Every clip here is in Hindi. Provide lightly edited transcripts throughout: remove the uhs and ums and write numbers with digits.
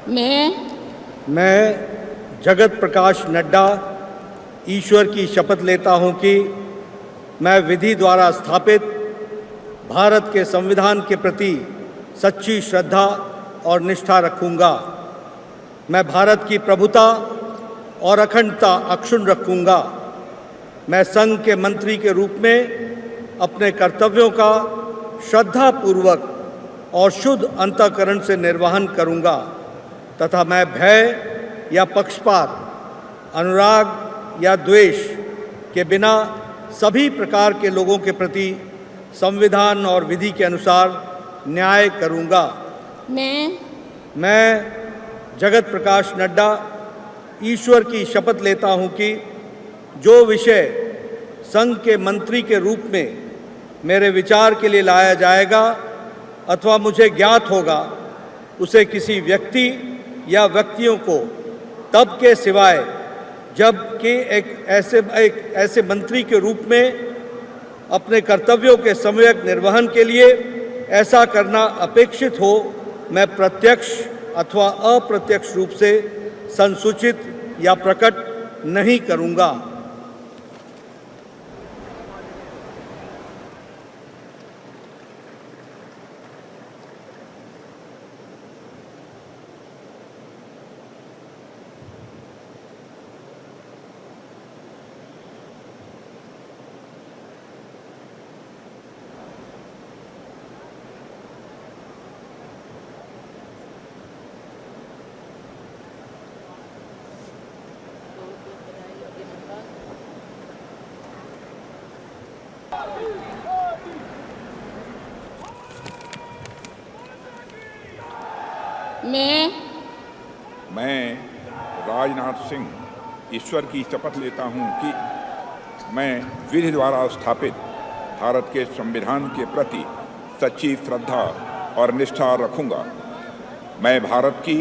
मैं जगत प्रकाश नड्डा ईश्वर की शपथ लेता हूं कि मैं विधि द्वारा स्थापित भारत के संविधान के प्रति सच्ची श्रद्धा और निष्ठा रखूंगा। मैं भारत की प्रभुता और अखंडता अक्षुण्ण रखूंगा। मैं संघ के मंत्री के रूप में अपने कर्तव्यों का श्रद्धापूर्वक और शुद्ध अंतःकरण से निर्वहन करूंगा तथा मैं भय या पक्षपात, अनुराग या द्वेष के बिना सभी प्रकार के लोगों के प्रति संविधान और विधि के अनुसार न्याय करूंगा। मैं जगत प्रकाश नड्डा ईश्वर की शपथ लेता हूं कि जो विषय संघ के मंत्री के रूप में मेरे विचार के लिए लाया जाएगा अथवा मुझे ज्ञात होगा, उसे किसी व्यक्ति या व्यक्तियों को तब के सिवाय जबकि एक ऐसे मंत्री के रूप में अपने कर्तव्यों के सम्यक निर्वहन के लिए ऐसा करना अपेक्षित हो, मैं प्रत्यक्ष अथवा अप्रत्यक्ष रूप से संसूचित या प्रकट नहीं करूंगा। मैं राजनाथ सिंह ईश्वर की शपथ लेता हूं कि मैं विधि द्वारा स्थापित भारत के संविधान के प्रति सच्ची श्रद्धा और निष्ठा रखूंगा। मैं भारत की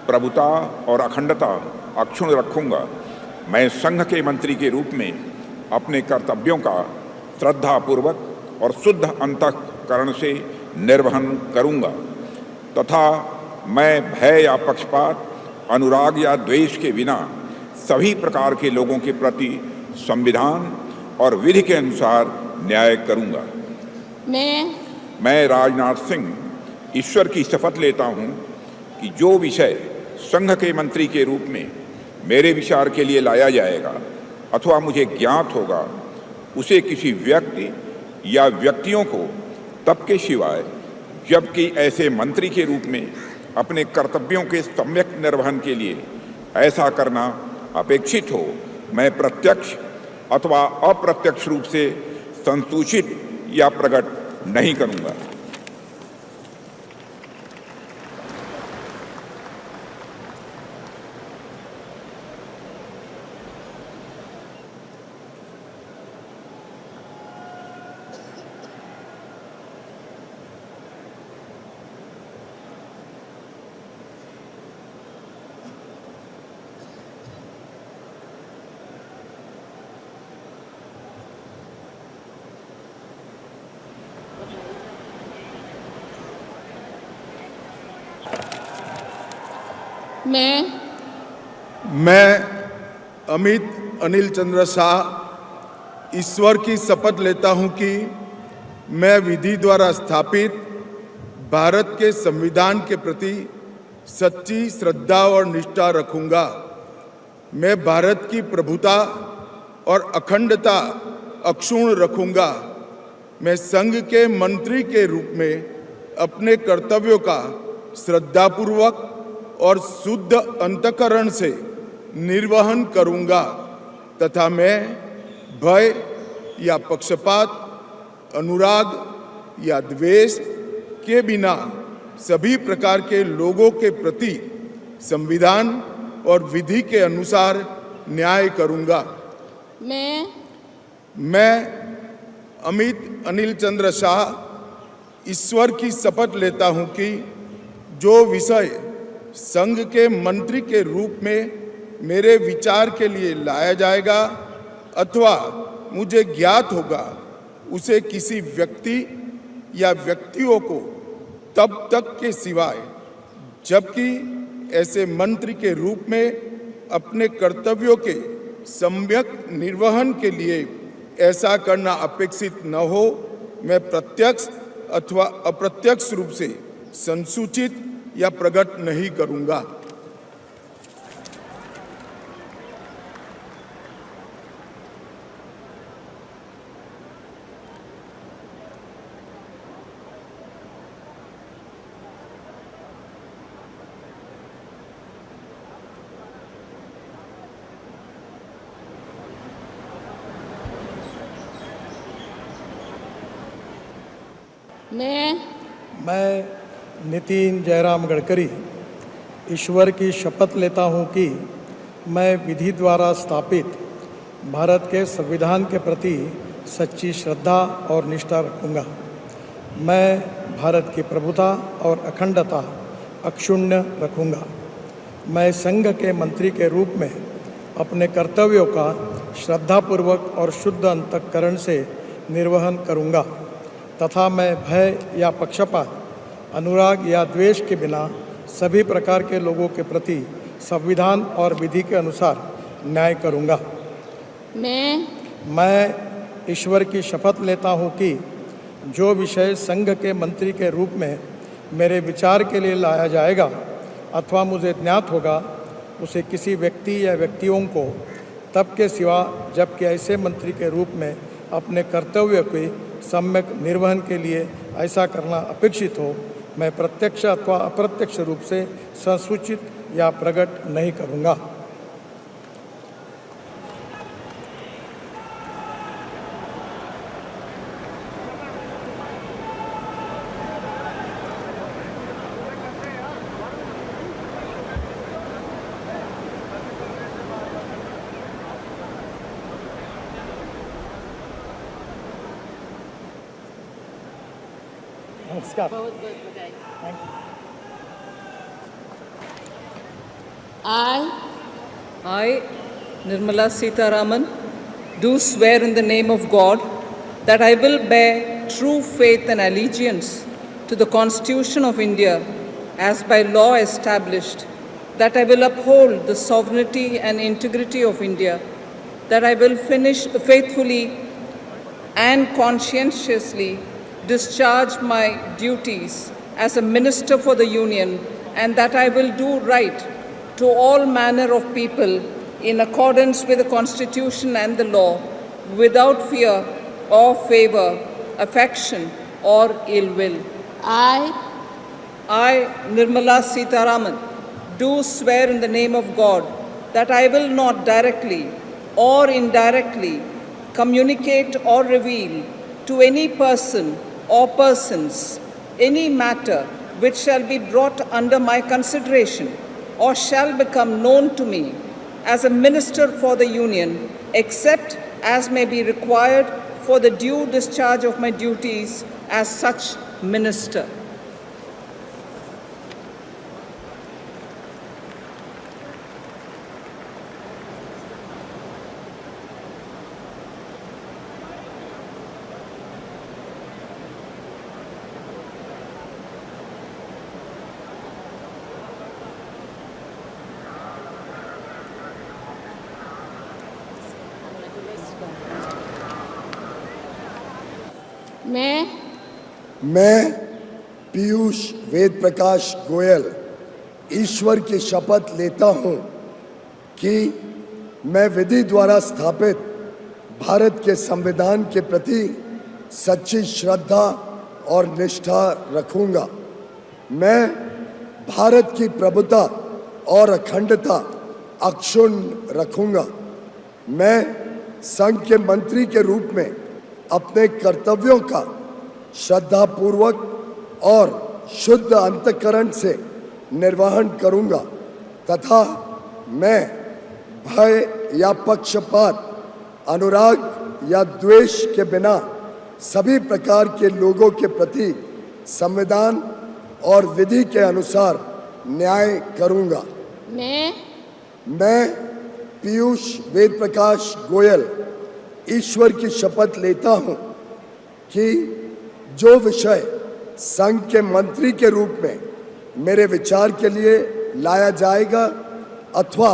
प्रभुता और अखंडता अक्षुण्ण रखूंगा। मैं संघ के मंत्री के रूप में अपने कर्तव्यों का श्रद्धापूर्वक और शुद्ध अंतःकरण से निर्वहन करूंगा तथा मैं भय या पक्षपात, अनुराग या द्वेष के बिना सभी प्रकार के लोगों के प्रति संविधान और विधि के अनुसार न्याय करूंगा। मैं राजनाथ सिंह ईश्वर की शपथ लेता हूं कि जो विषय संघ के मंत्री के रूप में मेरे विचार के लिए लाया जाएगा अथवा मुझे ज्ञात होगा, उसे किसी व्यक्ति या व्यक्तियों को तब के सिवाय जबकि ऐसे मंत्री के रूप में अपने कर्तव्यों के सम्यक निर्वहन के लिए ऐसा करना अपेक्षित हो, मैं प्रत्यक्ष अथवा अप्रत्यक्ष रूप से संसूचित या प्रकट नहीं करूंगा। मैं अमित अनिल चंद्र शाह ईश्वर की शपथ लेता हूं कि मैं विधि द्वारा स्थापित भारत के संविधान के प्रति सच्ची श्रद्धा और निष्ठा रखूंगा। मैं भारत की प्रभुता और अखंडता अक्षुण्ण रखूंगा। मैं संघ के मंत्री के रूप में अपने कर्तव्यों का श्रद्धापूर्वक और शुद्ध अंतःकरण से निर्वहन करूंगा तथा मैं भय या पक्षपात, अनुराग या द्वेष के बिना सभी प्रकार के लोगों के प्रति संविधान और विधि के अनुसार न्याय करूंगा। मैं अमित अनिल चंद्र शाह ईश्वर की शपथ लेता हूं कि जो विषय संघ के मंत्री के रूप में मेरे विचार के लिए लाया जाएगा अथवा मुझे ज्ञात होगा, उसे किसी व्यक्ति या व्यक्तियों को तब तक के सिवाय जबकि ऐसे मंत्री के रूप में अपने कर्तव्यों के सम्यक निर्वहन के लिए ऐसा करना अपेक्षित न हो, मैं प्रत्यक्ष अथवा अप्रत्यक्ष रूप से संसूचित या प्रकट नहीं करूंगा। मैं नितिन जयराम गडकरी ईश्वर की शपथ लेता हूँ कि मैं विधि द्वारा स्थापित भारत के संविधान के प्रति सच्ची श्रद्धा और निष्ठा रखूँगा। मैं भारत की प्रभुता और अखंडता अक्षुण्ण रखूँगा। मैं संघ के मंत्री के रूप में अपने कर्तव्यों का श्रद्धापूर्वक और शुद्ध अंतःकरण से निर्वहन करूँगा तथा मैं भय या पक्षपात, अनुराग या द्वेष के बिना सभी प्रकार के लोगों के प्रति संविधान और विधि के अनुसार न्याय करूँगा। मैं ईश्वर की शपथ लेता हूँ कि जो विषय संघ के मंत्री के रूप में मेरे विचार के लिए लाया जाएगा अथवा मुझे ज्ञात होगा, उसे किसी व्यक्ति या व्यक्तियों को तब के सिवा जबकि ऐसे मंत्री के रूप में अपने कर्तव्य के सम्यक निर्वहन के लिए ऐसा करना अपेक्षित हो, मैं प्रत्यक्ष अथवा अप्रत्यक्ष रूप से संसूचित या प्रकट नहीं करूँगा। नमस्कार। I, Nirmala Sitharaman, do swear in the name of God that I will bear true faith and allegiance to the Constitution of India as by law established, that I will uphold the sovereignty and integrity of India, that I will faithfully and conscientiously discharge my duties as a minister for the Union, and that I will do right to all manner of people in accordance with the Constitution and the law, without fear or favor, affection or ill will. I, Nirmala Sitharaman, do swear in the name of God that I will not directly or indirectly communicate or reveal to any person or persons any matter which shall be brought under my consideration or shall become known to me as a minister for the Union, except as may be required for the due discharge of my duties as such minister. मैं पीयूष वेद प्रकाश गोयल ईश्वर की शपथ लेता हूँ कि मैं विधि द्वारा स्थापित भारत के संविधान के प्रति सच्ची श्रद्धा और निष्ठा रखूँगा। मैं भारत की प्रभुता और अखंडता अक्षुण्ण रखूँगा। मैं संघ के मंत्री के रूप में अपने कर्तव्यों का श्रद्धापूर्वक और शुद्ध अंतःकरण से निर्वहन करूंगा तथा मैं भय या पक्षपात, अनुराग या द्वेष के बिना सभी प्रकार के लोगों के प्रति संविधान और विधि के अनुसार न्याय करूंगा। मैं पीयूष वेद प्रकाश गोयल ईश्वर की शपथ लेता हूं कि जो विषय संघ के मंत्री के रूप में मेरे विचार के लिए लाया जाएगा अथवा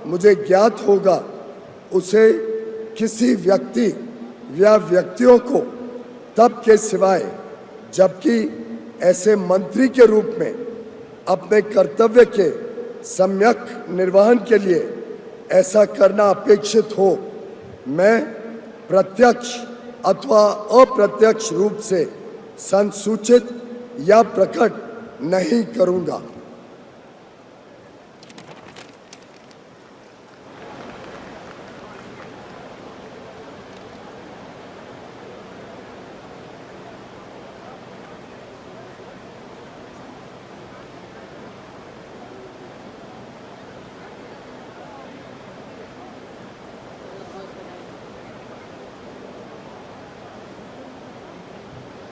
मुझे ज्ञात होगा उसे किसी व्यक्ति या व्यक्तियों को तब के सिवाय जबकि ऐसे मंत्री के रूप में अपने कर्तव्य के सम्यक निर्वहन के लिए ऐसा करना अपेक्षित हो, मैं प्रत्यक्ष अथवा अप्रत्यक्ष रूप से संसूचित या प्रकट नहीं करूंगा।